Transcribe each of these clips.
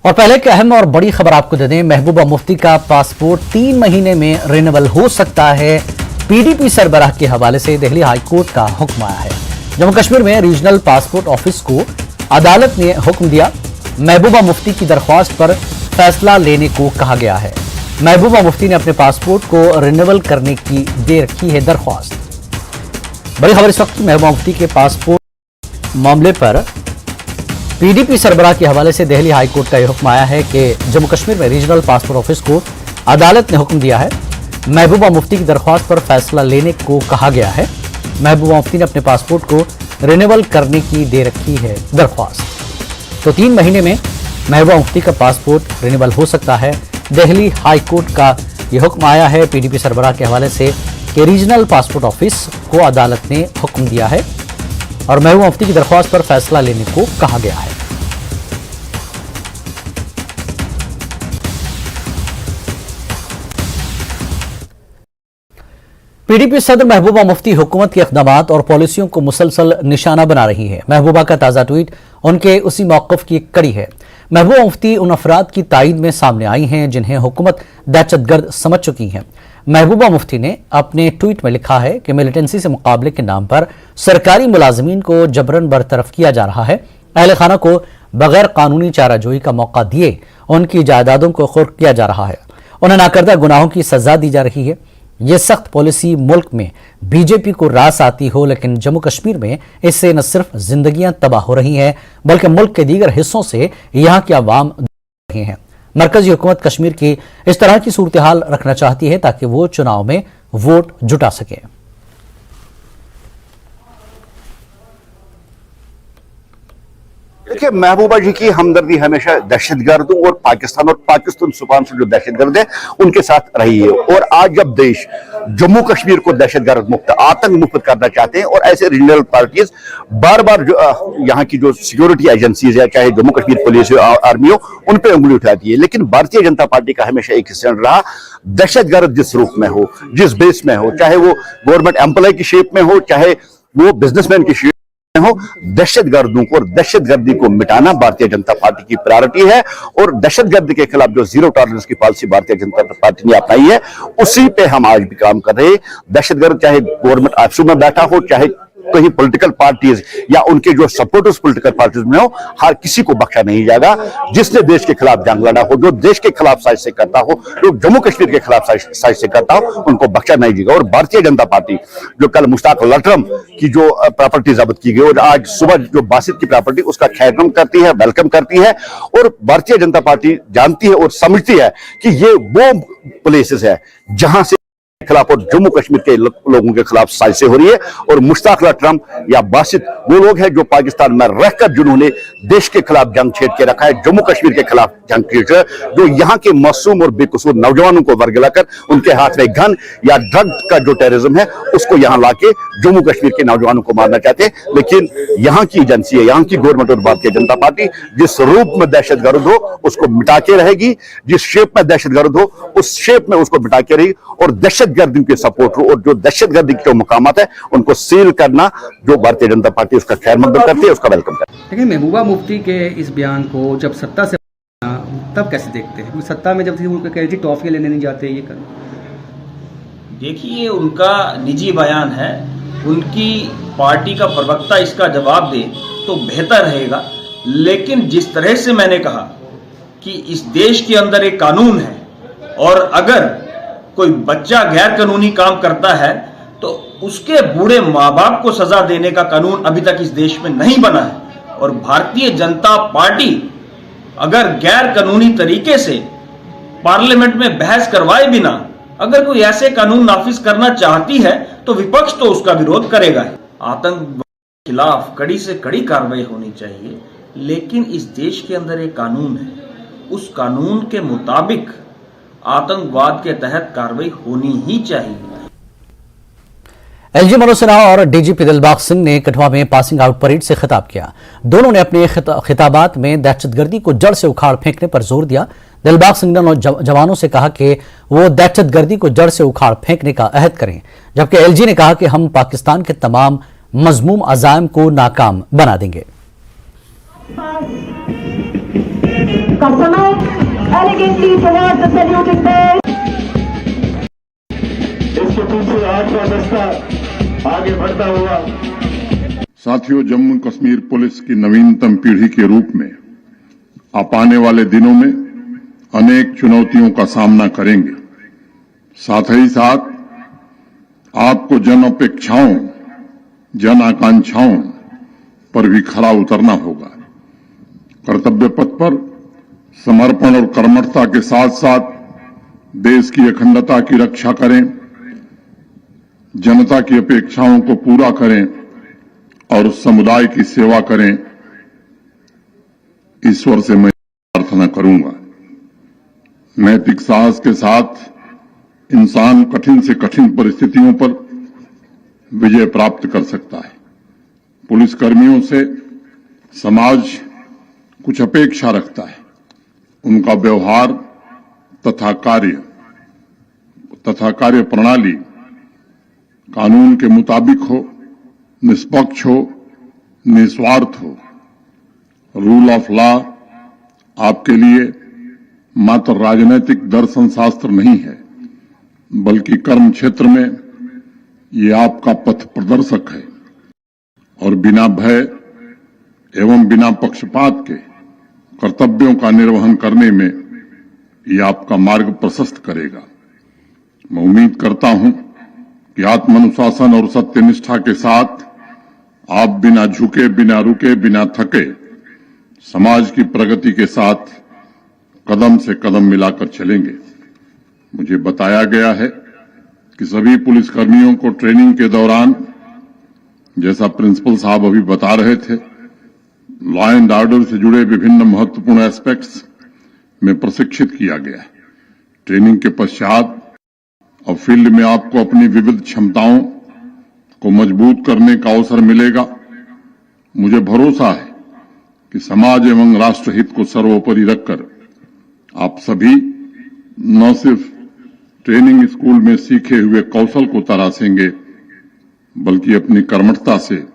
और पहले की अहम और बड़ी खबर आपको दे दें, महबूबा मुफ्ती का पासपोर्ट 3 महीने में रिन्यूअल हो सकता है। पीडीपी सरबराह के हवाले से दिल्ली हाईकोर्ट का हुक्म आया है। जम्मू कश्मीर में रीजनल पासपोर्ट ऑफिस को अदालत ने हुक्म दिया। महबूबा मुफ्ती की दरख्वास्त पर फैसला लेने को कहा गया है। महबूबा मुफ्ती ने अपने पासपोर्ट को रिन्यूअल करने की दे रखी है दरख्वास्त। बड़ी खबर इस वक्त महबूबा मुफ्ती के पासपोर्ट मामले पर पीडीपी सरबराह के हवाले से दिल्ली हाईकोर्ट का यह हुक्म आया है कि जम्मू कश्मीर में रीजनल पासपोर्ट ऑफिस को अदालत ने हुक्म दिया है। महबूबा मुफ्ती की दरख्वास्त पर फैसला लेने को कहा गया है। महबूबा मुफ्ती ने अपने पासपोर्ट को रिन्यूअल करने की दे रखी है दरख्वास्त। तो 3 महीने में महबूबा मुफ्ती का पासपोर्ट रिन्यूअल हो सकता है। दिल्ली हाईकोर्ट का यह हुक्म आया है पीडीपी सरबराह के हवाले से कि रीजनल पासपोर्ट ऑफिस को अदालत ने हुक्म दिया है और महबूबा मुफ्ती की दरख्वास्त पर फैसला लेने को कहा गया है। पीडीपी सदर महबूबा मुफ्ती हुकूमत के इक़दामात और पॉलिसियों को मुसलसल निशाना बना रही है। महबूबा का ताज़ा ट्वीट उनके उसी मौक़िफ़ की एक कड़ी है। महबूबा मुफ्ती उन अफराद की तायद में सामने आई हैं जिन्हें हुकूमत दहशतगर्द समझ चुकी है। महबूबा मुफ्ती ने अपने ट्वीट में लिखा है कि मिलिटेंसी से मुकाबले के नाम पर सरकारी मुलाजमीन को जबरन बरतरफ किया जा रहा है। अहले खाना को बगैर कानूनी चाराजोई का मौका दिए उनकी जायदादों को खुर्क किया जा रहा है। उन्हें नाकर्दा गुनाहों की सजा दी जा रही है। यह सख्त पॉलिसी मुल्क में बीजेपी को रास आती हो, लेकिन जम्मू कश्मीर में इससे न सिर्फ जिंदगियां तबाह हो रही हैं बल्कि मुल्क के दीगर हिस्सों से यहां की आवाम रही हैं। मरकजी हुकूमत कश्मीर की इस तरह की सूरत हाल रखना चाहती है ताकि वो चुनाव में वोट जुटा सके। देखिए, महबूबा जी की हमदर्दी हमेशा दहशतगर्दों और पाकिस्तान सुबान से जो दहशतगर्द है उनके साथ रही है। और आज जब देश जम्मू कश्मीर को दहशतगर्द मुक्त, आतंक मुक्त करना चाहते हैं और ऐसे रीजनल पार्टीज बार बार यहाँ की जो सिक्योरिटी एजेंसीज है, चाहे जम्मू कश्मीर पुलिस हो, आर्मी हो, उन पर उंगली उठाती है। लेकिन भारतीय जनता पार्टी का हमेशा एक स्टैंड रहा, दहशतगर्द जिस रूप में हो, जिस बेस में हो, चाहे वो गवर्नमेंट एम्प्लॉय की शेप में हो, चाहे वो बिजनेसमैन की शेप हो, दहशतगर्दों को और दहशतगर्दी को मिटाना भारतीय जनता पार्टी की प्रायोरिटी है। और दहशतगर्द के खिलाफ जो जीरो टॉलरेंस की पॉलिसी भारतीय जनता पार्टी ने अपनाई है, उसी पे हम आज भी काम कर रहे हैं। दहशतगर्द चाहे गवर्नमेंट ऑफिसों में बैठा हो, चाहे कहीं पॉलिटिकल पार्टीज या उनके जो सपोर्टर्स पॉलिटिकल पार्टीज में हो, हर किसी को बख्शा नहीं जाएगा। जिसने देश के खिलाफ जंग लड़ा हो, जो देश के खिलाफ साजिश करता हो, जो जम्मू कश्मीर के खिलाफ साजिश करता हो, उनको बख्शा नहीं जाएगा। और भारतीय जनता पार्टी जो कल मुश्ताक लटरम की जो प्रॉपर्टी जब्त की गई और आज सुबह जो बासित की प्रॉपर्टी, उसका खैरगम करती है, वेलकम करती है। और भारतीय जनता पार्टी जानती है और समझती है कि ये वो प्लेसेस है जहां से खिलाफ और जम्मू कश्मीर के लोगों के खिलाफ साजिशें हो रही है। और मुश्ताक लटरम या बासित वो लोग हैं जो पाकिस्तान में रहकर जिन्होंने देश के खिलाफ जंग छेड़ के रखा है, जम्मू कश्मीर के खिलाफ जंग छेड़, जो यहाँ के मासूम और बेकसूर नौजवानों को वर्गलाकर उनके हाथ में गन या ड्रग का जो टेररिज्म है उसको यहाँ लाके जम्मू कश्मीर के नौजवानों को मारना चाहते हैं। लेकिन यहाँ की एजेंसी है, यहाँ की गवर्नमेंट और भारतीय जनता पार्टी जिस रूप में दहशतगर्द हो उसको मिटा के रहेगी, जिस शेप में दहशतगर्द हो उस शेप में उसको मिटा के रहेगी। और दहशतगर्दी के सपोर्ट हो और जो दहशतगर्दी के मकामात है उनको सील करना जो भारतीय जनता पार्टी उसका खैर मकदम करती है, उसका वेलकम करती है। लेकिन महबूबा मुफ्ती के इस बयान को जब सत्ता से तब कैसे देखते हैं? सत्ता में जब थी उनको कह टॉफियां लेने नहीं जाते, ये कर देखिए, उनका निजी बयान है, उनकी पार्टी का प्रवक्ता इसका जवाब दे तो बेहतर रहेगा। लेकिन जिस तरह से मैंने कहा कि इस देश के अंदर एक कानून है और अगर कोई बच्चा गैर कानूनी काम करता है तो उसके बूढ़े माँ बाप को सजा देने का कानून अभी तक इस देश में नहीं बना है। और भारतीय जनता पार्टी अगर गैर कानूनी तरीके से पार्लियामेंट में बहस करवाए बिना अगर कोई ऐसे कानून नाफिज करना चाहती है तो विपक्ष तो उसका विरोध करेगा। आतंकवाद के खिलाफ कड़ी से कड़ी कार्रवाई होनी चाहिए, लेकिन इस देश के अंदर एक कानून है, उस कानून के मुताबिक आतंकवाद के तहत कार्रवाई होनी ही चाहिए। एलजी मनोज सिन्हा और डीजीपी दिलबाग सिंह ने कठुआ में पासिंग आउट परेड से खिताब किया। दोनों ने अपने खिताबात में दहशतगर्दी को जड़ से उखाड़ फेंकने पर जोर दिया। दिलबाग सिंह ने जवानों से कहा कि वो दहशतगर्दी को जड़ से उखाड़ फेंकने का अहद करें, जबकि एलजी ने कहा कि हम पाकिस्तान के तमाम मजमूम अज़ाइम को नाकाम बना देंगे। का समय elegantly towards the saluting bell. इसके पीछे 8 का दस्ता आगे बढ़ता हुआ। साथियों, जम्मू कश्मीर पुलिस की नवीनतम पीढ़ी के रूप में आप आने वाले दिनों में अनेक चुनौतियों का सामना करेंगे। साथ ही साथ आपको जन अपेक्षाओं, जन आकांक्षाओं पर भी खरा उतरना होगा। कर्तव्य पथ पर समर्पण और कर्मठता के साथ साथ देश की अखंडता की रक्षा करें, जनता की अपेक्षाओं को पूरा करें और समुदाय की सेवा करें। ईश्वर से मैं प्रार्थना करूंगा। नैतिक साहस के साथ इंसान कठिन से कठिन परिस्थितियों पर विजय प्राप्त कर सकता है। पुलिसकर्मियों से समाज कुछ अपेक्षा रखता है। उनका व्यवहार तथा कार्य प्रणाली कानून के मुताबिक हो, निष्पक्ष हो, निस्वार्थ हो। रूल ऑफ लॉ आपके लिए मात्र राजनीतिक दर्शन शास्त्र नहीं है, बल्कि कर्म क्षेत्र में ये आपका पथ प्रदर्शक है और बिना भय एवं बिना पक्षपात के कर्तव्यों का निर्वहन करने में ये आपका मार्ग प्रशस्त करेगा। मैं उम्मीद करता हूं कि आत्मानुशासन और सत्यनिष्ठा के साथ आप बिना झुके, बिना रुके, बिना थके समाज की प्रगति के साथ कदम से कदम मिलाकर चलेंगे। मुझे बताया गया है कि सभी पुलिसकर्मियों को ट्रेनिंग के दौरान, जैसा प्रिंसिपल साहब अभी बता रहे थे, लॉ एंड ऑर्डर से जुड़े विभिन्न महत्वपूर्ण एस्पेक्ट्स में प्रशिक्षित किया गया है। ट्रेनिंग के पश्चात अब फील्ड में आपको अपनी विविध क्षमताओं को मजबूत करने का अवसर मिलेगा। मुझे भरोसा है कि समाज एवं राष्ट्रहित को सर्वोपरि रखकर आप सभी न सिर्फ ट्रेनिंग स्कूल में सीखे हुए कौशल को तराशेंगे, बल्कि अपनी कर्मठता से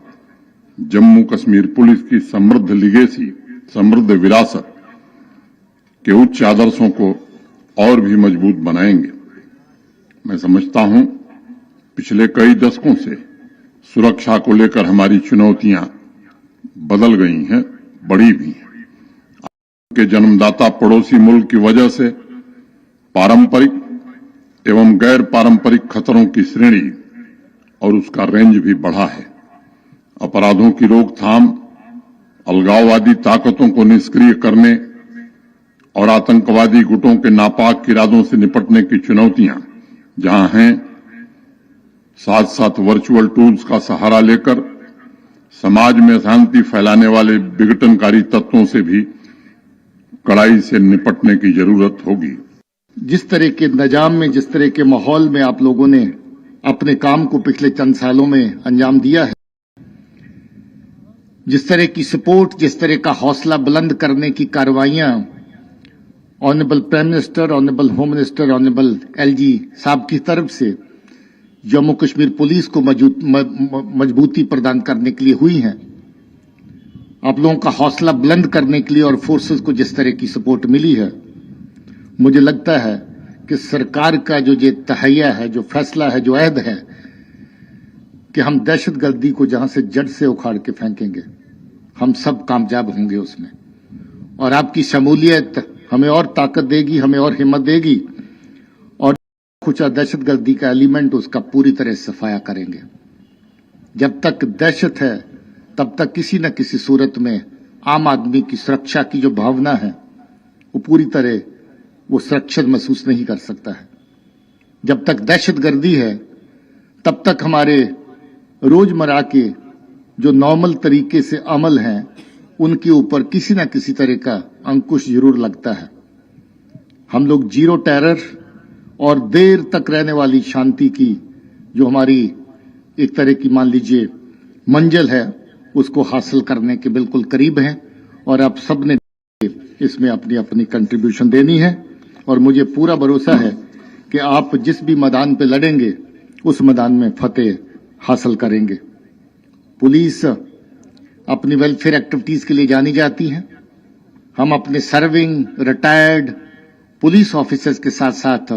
जम्मू कश्मीर पुलिस की समृद्ध लिगेसी, समृद्ध विरासत के उच्च आदर्शों को और भी मजबूत बनाएंगे। मैं समझता हूं पिछले कई दशकों से सुरक्षा को लेकर हमारी चुनौतियां बदल गई हैं, बढ़ी भी हैं। के जन्मदाता पड़ोसी मुल्क की वजह से पारंपरिक एवं गैर पारंपरिक खतरों की श्रेणी और उसका रेंज भी बढ़ा है। अपराधों की रोकथाम, अलगाववादी ताकतों को निष्क्रिय करने और आतंकवादी गुटों के नापाक इरादों से निपटने की चुनौतियां जहां हैं, साथ साथ वर्चुअल टूल्स का सहारा लेकर समाज में अशांति फैलाने वाले विघटनकारी तत्वों से भी कड़ाई से निपटने की जरूरत होगी। जिस तरह के निजाम में, जिस तरह के माहौल में आप लोगों ने अपने काम को पिछले चंद सालों में अंजाम दिया है, जिस तरह की सपोर्ट, जिस तरह का हौसला बुलंद करने की कार्रवाइयां honourable prime minister, honourable home minister, honourable LG साहब की तरफ से जम्मू कश्मीर पुलिस को मजबूती प्रदान करने के लिए हुई हैं, आप लोगों का हौसला बुलंद करने के लिए और फोर्सेस को जिस तरह की सपोर्ट मिली है, मुझे लगता है कि सरकार का जो ये तहैया है, जो फैसला है, जो अहद है कि हम दहशतगर्दी को जहां से जड़ से उखाड़ के फेंकेंगे, हम सब कामयाब होंगे उसमें। और आपकी शमूलियत हमें और ताकत देगी, हमें और हिम्मत देगी और कुछ दहशतगर्दी का एलिमेंट उसका पूरी तरह सफाया करेंगे। जब तक दहशत है तब तक किसी न किसी सूरत में आम आदमी की सुरक्षा की जो भावना है वो पूरी तरह वो सुरक्षित महसूस नहीं कर सकता है। जब तक दहशतगर्दी है तब तक हमारे रोजमर्रा के जो नॉर्मल तरीके से अमल हैं उनके ऊपर किसी न किसी तरह का अंकुश जरूर लगता है। हम लोग जीरो टेरर और देर तक रहने वाली शांति की जो हमारी एक तरह की मान लीजिए मंजिल है उसको हासिल करने के बिल्कुल करीब हैं और आप सब ने इसमें अपनी अपनी कंट्रीब्यूशन देनी है और मुझे पूरा भरोसा है कि आप जिस भी मैदान पे लड़ेंगे उस मैदान में फतेह हासिल करेंगे। पुलिस अपनी वेलफेयर एक्टिविटीज के लिए जानी जाती है। हम अपने सर्विंग रिटायर्ड पुलिस ऑफिसर्स के साथ साथ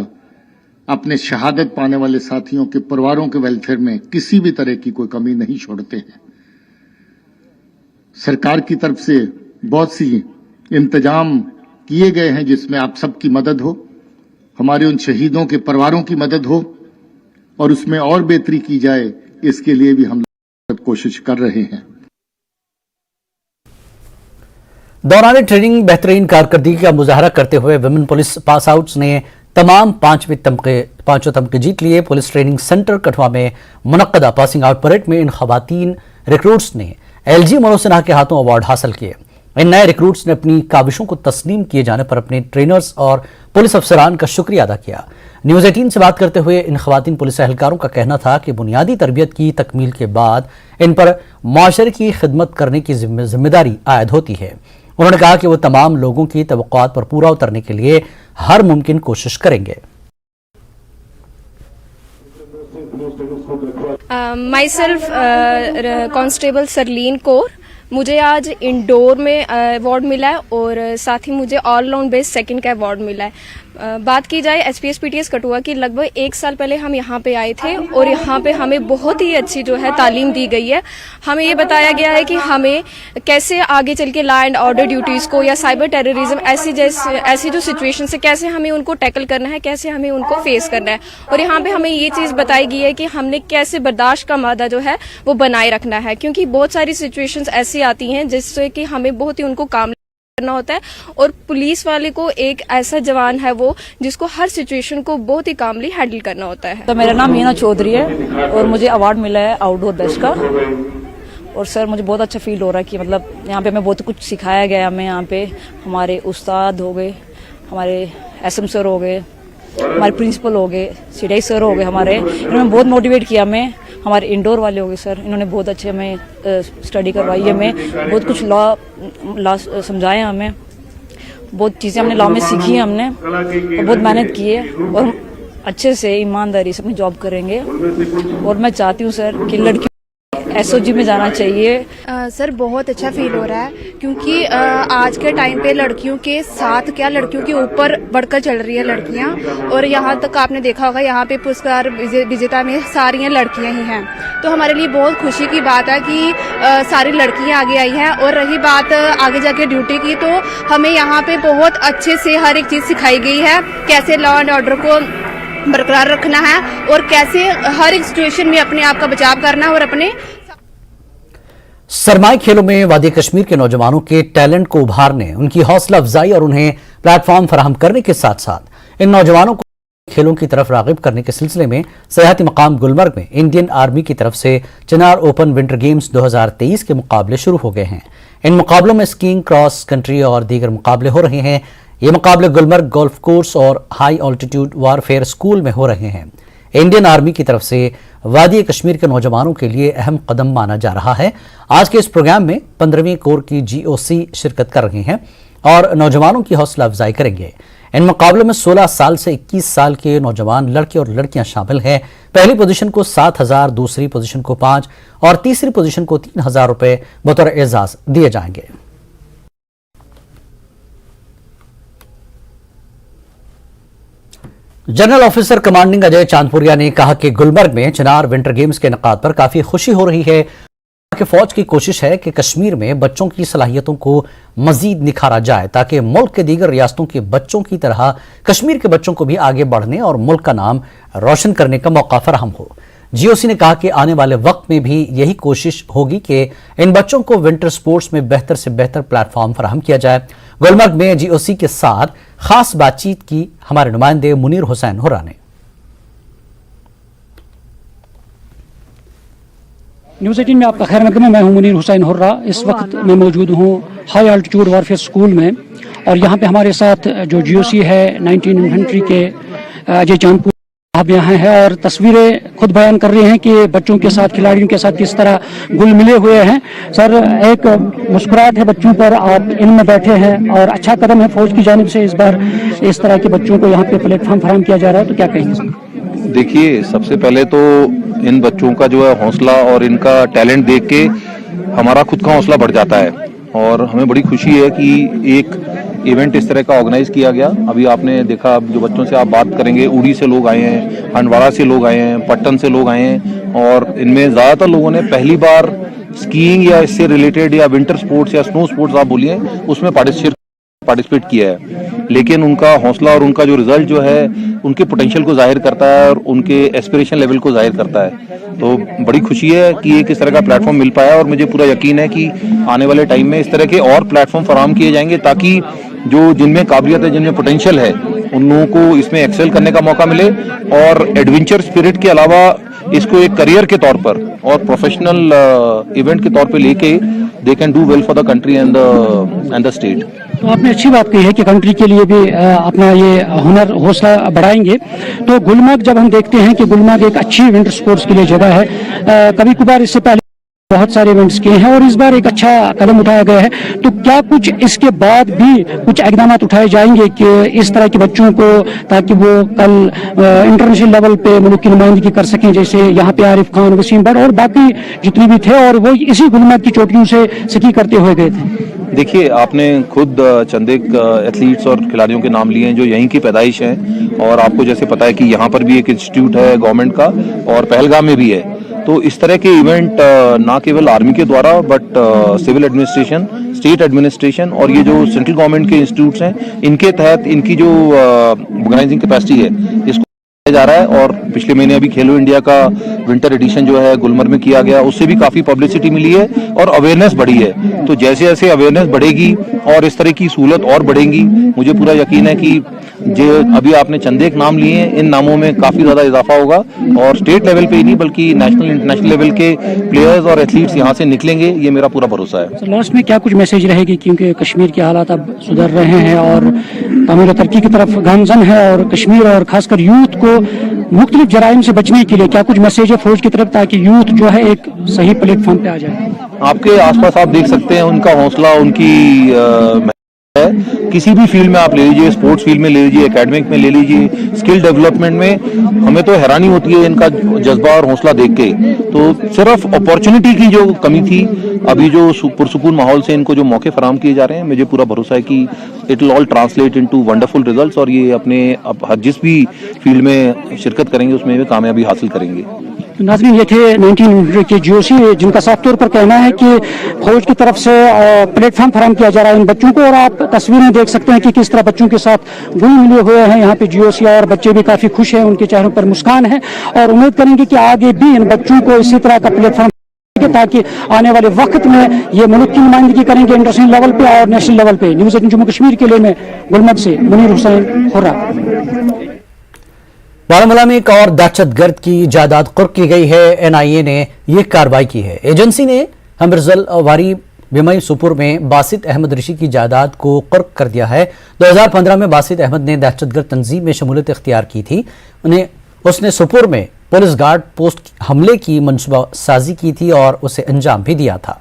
अपने शहादत पाने वाले साथियों के परिवारों के वेलफेयर में किसी भी तरह की कोई कमी नहीं छोड़ते हैं। सरकार की तरफ से बहुत सी इंतजाम किए गए हैं जिसमें आप सबकी मदद हो, हमारे उन शहीदों के परिवारों की मदद हो और उसमें और बेहतरी की जाए, इसके लिए भी हम कोशिश कर रहे हैं। दौरान ट्रेनिंग बेहतरीन कारकर्दगी का मुजाहरा करते हुए विमेन पुलिस पास आउट्स ने तमाम पांचों तमगे जीत लिए। पुलिस ट्रेनिंग सेंटर कठुआ में मुनक्कदा पासिंग आउट परेड में इन खवातीन रिक्रूट्स ने एलजी मनोज सिन्हा के हाथों अवार्ड हासिल किए। इन नए रिक्रूट्स ने अपनी काविशों को तस्लीम किए जाने पर अपने ट्रेनर्स और पुलिस अफसरान का शुक्रिया अदा किया। न्यूज 18 से बात करते हुए इन खवातीन पुलिस एहलकारों का कहना था कि बुनियादी तरबियत की तकमील के बाद इन पर माशरे की खिदमत करने की जिम्मेदारी आयद होती है। उन्होंने कहा कि वो तमाम लोगों की तवक्कुआत पर पूरा उतरने के लिए हर मुमकिन कोशिश करेंगे। माई सेल्फ कांस्टेबल सरलीन कौर, मुझे आज इंडोर में अवार्ड मिला है और साथ ही मुझे ऑलराउंड बेस्ट सेकंड का अवार्ड मिला है। बात की जाए एसपीएस पीटीएस कठुआ की, लगभग 1 साल पहले हम यहाँ पे आए थे और यहाँ पे हमें बहुत ही अच्छी जो है तालीम दी गई है। हमें ये बताया गया है कि हमें कैसे आगे चल के लॉ एंड ऑर्डर ड्यूटीज को या साइबर टेररिज्म ऐसी जो सिचुएशन है कैसे हमें उनको टैकल करना है, कैसे हमें उनको फेस करना है। और यहाँ पे हमें ये चीज बताई गई है कि हमने कैसे बर्दाश्त का मादा जो है वो बनाए रखना है, क्योंकि बहुत सारी सिचुएशंस ऐसी आती हैं जिससे कि हमें बहुत ही उनको काम करना होता है। और पुलिस वाले को एक ऐसा जवान है वो जिसको हर सिचुएशन को बहुत ही कामली हैंडल करना होता है। तो मेरा नाम मीना चौधरी है और मुझे अवार्ड मिला है आउटडोर बेस्ट का। और सर मुझे बहुत अच्छा फील हो रहा है कि मतलब यहाँ पे हमें बहुत कुछ सिखाया गया। हमें यहाँ पे हमारे उस्ताद हो गए, हमारे एसएम सर हो गए, हमारे प्रिंसिपल हो गए, सीडीआई सर हो गए, हमारे इन्होंने बहुत मोटिवेट किया हमें। हमारे इंडोर वाले हो गए सर, इन्होंने बहुत अच्छे हमें स्टडी करवाई, हमें बहुत कुछ लॉ समझाया, हमें बहुत चीज़ें हमने लॉ में सीखी है हमने, और बहुत मेहनत की है और अच्छे से ईमानदारी से अपनी जॉब करेंगे। और मैं चाहती हूँ सर कि लड़की एसओजी में जाना चाहिए। सर बहुत अच्छा फील हो रहा है, क्योंकि आज के टाइम पे लड़कियों के साथ क्या लड़कियों के ऊपर बढ़कर चल रही है लड़कियां। और यहाँ तक आपने देखा होगा यहाँ पे पुरस्कार विजेता में सारी लड़कियां ही हैं। तो हमारे लिए बहुत खुशी की बात है कि सारी लड़कियां आगे आई हैं। और रही बात आगे जाके ड्यूटी की, तो हमें यहाँ पे बहुत अच्छे से हर एक चीज सिखाई गई है, कैसे लॉ एंड ऑर्डर को बरकरार रखना है और कैसे हर एक सिचुएशन में अपने आप का बचाव करना है। और अपने सरमाई खेलों में वादी कश्मीर के नौजवानों के टैलेंट को उभारने, उनकी हौसला अफजाई और उन्हें प्लेटफॉर्म फराहम करने के साथ साथ इन नौजवानों को खेलों की तरफ रागिब करने के सिलसिले में सयाहती मकाम गुलमर्ग में इंडियन आर्मी की तरफ से चिनार ओपन विंटर गेम्स 2023 के मुकाबले शुरू हो गए हैं। इन मुकाबलों में स्कीइंग, क्रॉस कंट्री और दीगर मुकाबले हो रहे हैं। ये मुकाबले गुलमर्ग गोल्फ कोर्स और हाई ऑल्टीट्यूड वारफेयर स्कूल में हो रहे हैं। इंडियन आर्मी की तरफ से वादी कश्मीर के नौजवानों के लिए अहम कदम माना जा रहा है। आज के इस प्रोग्राम में 15वीं कोर की जीओसी शिरकत कर रहे हैं और नौजवानों की हौसला अफजाई करेंगे। इन मुकाबलों में 16 साल से 21 साल के नौजवान लड़के और लड़कियां शामिल हैं। पहली पोजीशन को 7,000, दूसरी पोजीशन को 5 और तीसरी पोजीशन को 3,000 रुपए बतौर एजाज दिए जाएंगे। जनरल ऑफिसर कमांडिंग अजय चांदपुरिया ने कहा कि गुलमर्ग में चिनार विंटर गेम्स के इनेकाद पर काफी खुशी हो रही है कि फौज की कोशिश है कि कश्मीर में बच्चों की सलाहियतों को मजीद निखारा जाए ताकि मुल्क के दीगर रियासतों के बच्चों की तरह कश्मीर के बच्चों को भी आगे बढ़ने और मुल्क का नाम रोशन करने का मौका फराहम हो। जीओसी ने कहा कि आने वाले वक्त में भी यही कोशिश होगी कि इन बच्चों को विंटर स्पोर्ट्स में बेहतर से बेहतर प्लेटफॉर्म फराहम किया जाए। गुलमर्ग में जीओसी के साथ खास बातचीत की हमारे नुमाइंदे मुनीर हुसैन हुर्रा ने। न्यूज़ 18 में आपका खैर मकदम है। मैं हूं मुनीर हुसैन हुर्रा। इस वक्त मैं मौजूद हूं हाई अल्टीट्यूड वारफेयर स्कूल में और यहां पे हमारे साथ जो जीओसी है 19 इन्फेंट्री के अजय चांदपुर साहब यहाँ हैं और तस्वीरें खुद बयान कर रहे हैं कि बच्चों के साथ, खिलाड़ियों के साथ किस तरह गुल मिले हुए हैं। सर, एक मुस्कुराहट है बच्चों पर, आप इनमें बैठे हैं और अच्छा कदम है फौज की जानिब से इस बार इस तरह के बच्चों को यहाँ पे प्लेटफॉर्म फराहम किया जा रहा है, तो क्या कहेंगे? देखिए, सबसे पहले तो इन बच्चों का जो है हौसला और इनका टैलेंट देख के हमारा खुद का हौसला बढ़ जाता है और हमें बड़ी खुशी है कि एक इवेंट इस तरह का ऑर्गेनाइज किया गया। अभी आपने देखा, जो बच्चों से आप बात करेंगे, उड़ी से लोग आए हैं, हंडवाड़ा से लोग आए हैं, पट्टन से लोग आए हैं, और इनमें ज़्यादातर लोगों ने पहली बार स्कीइंग या इससे रिलेटेड या विंटर स्पोर्ट्स या स्नो स्पोर्ट्स आप बोलिए उसमें पार्टिसिपेट किया है। लेकिन उनका हौसला और उनका जो रिजल्ट जो है उनके पोटेंशियल को जाहिर करता है और उनके एस्पिरेशन लेवल को जाहिर करता है। तो बड़ी खुशी है कि एक इस तरह का प्लेटफॉर्म मिल पाया, और मुझे पूरा यकीन है कि आने वाले टाइम में इस तरह के और प्लेटफॉर्म फराहम किए जाएंगे, ताकि जो जिनमें काबिलियत है, जिनमें पोटेंशियल है, उन लोगों को इसमें एक्सेल करने का मौका मिले, और एडवेंचर स्पिरिट के अलावा इसको एक करियर के तौर पर और प्रोफेशनल इवेंट के तौर पे लेके they can do well for the country and the state. तो आपने अच्छी बात कही है कि कंट्री के लिए भी अपना ये हुनर हौसला बढ़ाएंगे। तो गुलमर्ग जब हम देखते हैं कि गुलमर्ग एक अच्छी विंटर स्पोर्ट्स के लिए जगह है, कभी कभार इससे पहले बहुत सारे इवेंट्स किए हैं और इस बार एक अच्छा कदम उठाया गया है, तो क्या कुछ इसके बाद भी कुछ इकदाम उठाए जाएंगे कि इस तरह के बच्चों को, ताकि वो कल इंटरनेशनल लेवल पे मुल्क की नुमाइंदगी कर सकें, जैसे यहाँ पे आरिफ खान, वसीम बट और बाकी जितने भी थे, और वो इसी गुलमर्ग की चोटियों से स्की करते हुए गए थे? देखिए, आपने खुद चंद एक एथलीट्स और खिलाड़ियों के नाम लिए हैं जो यहीं की पैदाइश हैं, और आपको जैसे पता है कि यहाँ पर भी एक इंस्टीट्यूट है गवर्नमेंट का, और पहलगाम में भी है। तो इस तरह के इवेंट ना केवल आर्मी के द्वारा but civil administration, state administration और ये जो सेंट्रल गवर्नमेंट के इंस्टीट्यूट्स हैं, इनके तहत इनकी जो ऑर्गेनाइजिंग कैपेसिटी है इसको जा रहा है। और पिछले महीने अभी खेलो इंडिया का विंटर एडिशन जो है गुलमर्ग में किया गया, उससे भी काफी पब्लिसिटी मिली है और अवेयरनेस बढ़ी है। तो जैसे जैसे अवेयरनेस बढ़ेगी और इस तरह की सहूलत और बढ़ेंगी, मुझे पूरा यकीन है कि जो अभी आपने चंद एक नाम लिए हैं, इन नामों में काफी ज्यादा इजाफा होगा, और स्टेट लेवल पे ही नहीं बल्कि नेशनल इंटरनेशनल लेवल के प्लेयर्स और एथलीट्स यहाँ से निकलेंगे, ये मेरा पूरा भरोसा है। लास्ट में क्या कुछ मैसेज रहेगी, क्योंकि कश्मीर के हालात अब सुधर रहे हैं और तामीर तरक्की की तरफ गामजन है, और कश्मीर और खासकर यूथ को मुख्तलिफ जराइम से बचने के लिए क्या कुछ मैसेज है फौज की तरफ, ताकि यूथ जो है एक सही प्लेटफॉर्म पे आ जाए? आपके आसपास आप देख सकते हैं उनका हौसला, उनकी है। किसी भी फील्ड में आप ले लीजिए, स्पोर्ट्स फील्ड में ले लीजिए, एकेडमिक में ले लीजिए, स्किल डेवलपमेंट में, हमें तो हैरानी होती है इनका जज्बा और हौसला देख के। तो सिर्फ अपॉर्चुनिटी की जो कमी थी, अभी जो पुरसुकून माहौल से इनको जो मौके फराहम किए जा रहे हैं, मुझे पूरा भरोसा है कि it will all translate into wonderful results, और ये अपने जिस भी फील्ड में शिरकत करेंगे उसमें भी कामयाबी हासिल करेंगे। नाज़रीन, ये थे 19 के जीओसी, जिनका साफ तौर पर कहना है कि फौज की तरफ से प्लेटफॉर्म फराहम किया जा रहा है इन बच्चों को, और आप तस्वीरें देख सकते हैं कि किस तरह बच्चों के साथ घुल मिले हुए हैं यहाँ पे जीओसी, और बच्चे भी काफी खुश हैं, उनके चेहरों पर मुस्कान है, और उम्मीद करेंगे कि आगे भी इन बच्चों को इसी तरह का प्लेटफॉर्म ताकि आने वाले वक्त में ये मुल्क की नुमाइंदगी करेंगे इंटरनेशनल लेवल पे और नेशनल लेवल पे। न्यूज़ 18 जम्मू कश्मीर के लिए मैं गुलमर्ग से मुनीर हुसैन हुर्रा। बारामूला में एक और दहशतगर्द की जायदाद कुर्क की गई है। एनआईए ने यह कार्रवाई की है। एजेंसी ने हमरजल वारी बिमई सुपुर में बासित अहमद ऋषि की जायदाद को कुर्क कर दिया है। 2015 में बासित अहमद ने दहशतगर्द तंजीम में शमूलियत इख्तियार की थी। उसने सुपुर में पुलिस गार्ड पोस्ट हमले की मंसूबा साजी की थी और उसे अंजाम भी दिया था।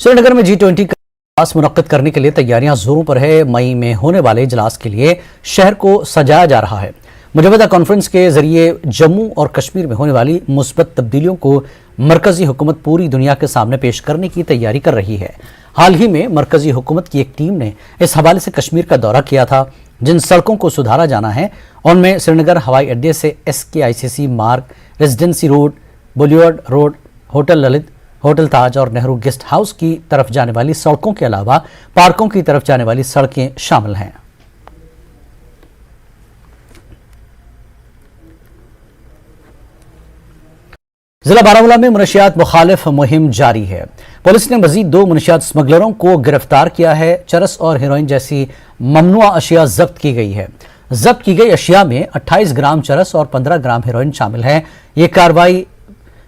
श्रीनगर में G20 का इजलास मुनक्किद करने के लिए तैयारियां जोरों पर है। मई में होने वाले इजलास के लिए शहर को सजाया जा रहा है। मुजवदा कॉन्फ्रेंस के जरिए जम्मू और कश्मीर में होने वाली मुस्बत तब्दीलियों को मरकजी हुकूमत पूरी दुनिया के सामने पेश करने की तैयारी कर रही है। हाल ही में मरकजी हुकूमत की एक टीम ने इस हवाले से कश्मीर का दौरा किया था। जिन सड़कों को सुधारा जाना है उनमें श्रीनगर हवाई अड्डे से SKICC मार्ग, residency road, boulevard road, hotel Lalit, hotel Taj और नेहरू गेस्ट हाउस की तरफ जाने वाली सड़कों के अलावा पार्कों की तरफ जाने वाली सड़कें शामिल हैं। जिला बारामूला में मुनशियात मुखालिफ मुहिम जारी है। पुलिस ने मजीद 2 मुनशियात स्मगलरों को गिरफ्तार किया है। चरस और हेरोइन जैसी ममनुआ अशिया जब्त की गई है। जब्त की गई अशिया में 28 ग्राम चरस और 15 ग्राम हेरोइन शामिल है। ये कार्रवाई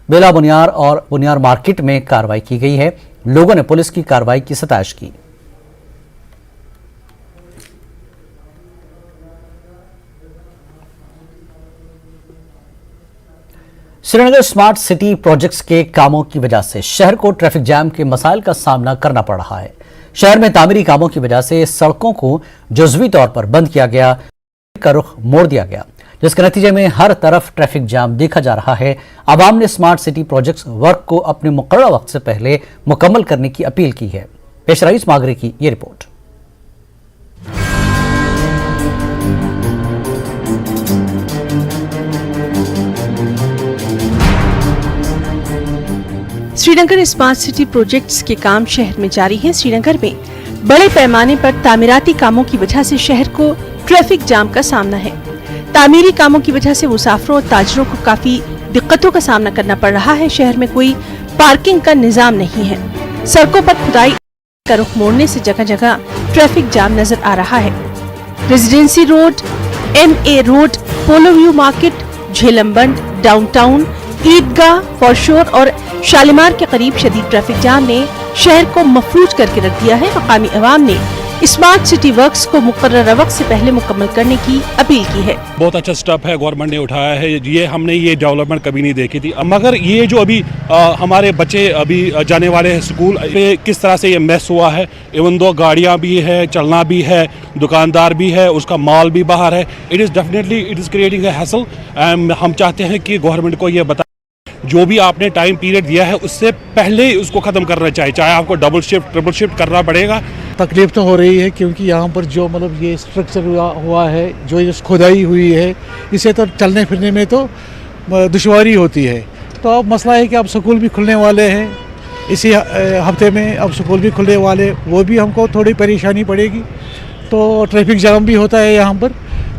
बेला बुनियार और बुनियार मार्केट में कार्रवाई की गई है। लोगों ने पुलिस की कार्रवाई की सताइश की। श्रीनगर स्मार्ट सिटी प्रोजेक्ट्स के कामों की वजह से शहर को ट्रैफिक जैम के मसाइल का सामना करना पड़ रहा है। शहर में तामीरी कामों की वजह से सड़कों को जुज़वी तौर पर बंद किया गया, का रुख मोड़ दिया गया। जिसके नतीजे में हर तरफ ट्रैफिक जाम देखा जा रहा है। आवाम ने स्मार्ट सिटी प्रोजेक्ट्स वर्क को अपने मुकर्रर वक्त से पहले मुकम्मल करने की अपील की है। पेश रईस मागरे की ये report. Srinagar smart city projects के काम शहर में जारी है। श्रीनगर में बड़े पैमाने पर तामीराती कामों की वजह से शहर को ट्रैफिक जाम का सामना है। तामीरी कामों की वजह से मुसाफिरों और ताजरों को काफी दिक्कतों का सामना करना पड़ रहा है। शहर में कोई पार्किंग का निजाम नहीं है। सड़कों पर खुदाई का रुख मोड़ने से जगह जगह ट्रैफिक जाम नजर आ रहा है। रेजिडेंसी रोड, MA रोड, पोलो व्यू मार्केट, झेलमबंद, डाउनटाउन, ईदगाह, फॉरशोर और शालीमार के करीब शदीद ट्रैफिक जाम ने शहर को मफलूज करके रख दिया है। मकामी अवाम ने स्मार्ट सिटी वर्क्स को मुकर्रर वक्त से पहले मुकम्मल करने की अपील की है। बहुत अच्छा स्टेप है गवर्नमेंट ने उठाया है। ये हमने ये डेवलपमेंट कभी नहीं देखी थी, मगर ये जो अभी हमारे बच्चे अभी जाने वाले हैं स्कूल पे, किस तरह से ये मैस हुआ है। इवन दो गाड़ियाँ भी है, चलना भी है, दुकानदार भी है, उसका माल भी बाहर है। It is definitely it is creating a hassle. हम चाहते हैं कि गवर्नमेंट को ये बता, जो भी आपने टाइम पीरियड दिया है उससे पहले ही उसको ख़त्म करना चाहिए, चाहे आपको डबल शिफ्ट ट्रिपल शिफ्ट करना पड़ेगा। तकलीफ तो हो रही है क्योंकि यहाँ पर जो मतलब ये स्ट्रक्चर हुआ है, जो ये खुदाई हुई है, इसे तो चलने फिरने में तो दुश्वारी होती है। तो अब मसला है कि अब स्कूल भी खुलने वाले हैं, इसी हफ्ते में अब स्कूल भी खुलने वाले, वो भी हमको थोड़ी परेशानी पड़ेगी। तो ट्रैफिक जाम भी होता है यहाँ पर,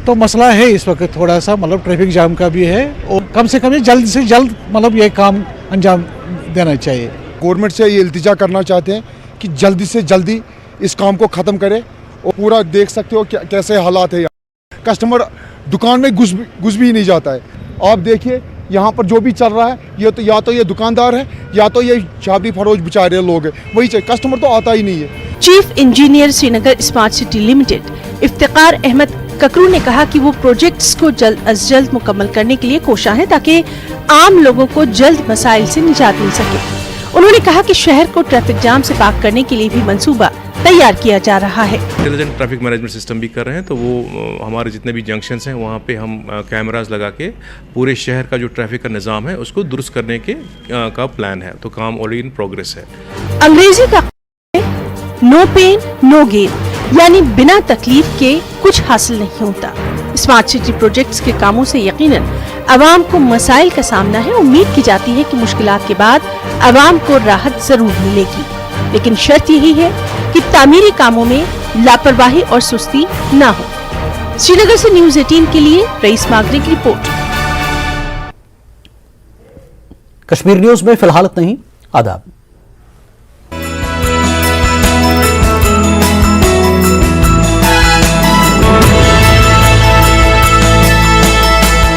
तो मसला है इस वक्त थोड़ा सा मतलब ट्रैफिक जाम का भी है। और कम से कम जल्द से जल्द मतलब ये काम अंजाम देना चाहिए। गवर्नमेंट से ये इल्तिजा करना चाहते हैं कि जल्दी से जल्दी इस काम को ख़त्म करे। और पूरा देख सकते हो कैसे हालात है, कस्टमर दुकान में घुस भी नहीं जाता है। आप देखिए यहाँ पर जो भी चल रहा है, ये तो या तो ये दुकानदार है या तो ये छाबड़ी फरोश बेचारे लोग हैं, वही चाहिए, कस्टमर तो आता ही नहीं है। Chief engineer Srinagar smart city limited Iftikhar Ahmad Kakroo ने कहा कि वो प्रोजेक्ट्स को जल्द अज जल्द मुकम्मल करने के लिए कोशा है ताकि आम लोगों को जल्द मसाइल से निजात मिल सके। उन्होंने कहा कि शहर को ट्रैफिक जाम से पाक करने के लिए भी मंसूबा तैयार किया जा रहा है। इंटेलिजेंट ट्रैफिक मैनेजमेंट सिस्टम भी कर रहे हैं, तो वो हमारे जितने भी जंक्शंस हैं वहाँ पे हम कैमरास लगा के पूरे शहर का जो ट्रैफिक का निज़ाम है उसको दुरुस्त करने के का प्लान है। तो काम ऑलरेडी इन प्रोग्रेस है। अंग्रेजी का नो पेन नो गेन, यानी बिना तकलीफ के कुछ हासिल नहीं होता। स्मार्ट सिटी प्रोजेक्ट्स के कामों से यकीनन अवाम को मसाइल का सामना है। उम्मीद की जाती है कि मुश्किलात के बाद अवाम को राहत जरूर मिलेगी, लेकिन शर्त यही है कि तामीरी कामों में लापरवाही और सुस्ती न हो। श्रीनगर से न्यूज़ 18 के लिए रईस मागरे की रिपोर्ट। कश्मीर न्यूज में फिलहाल इतना ही। आदाब।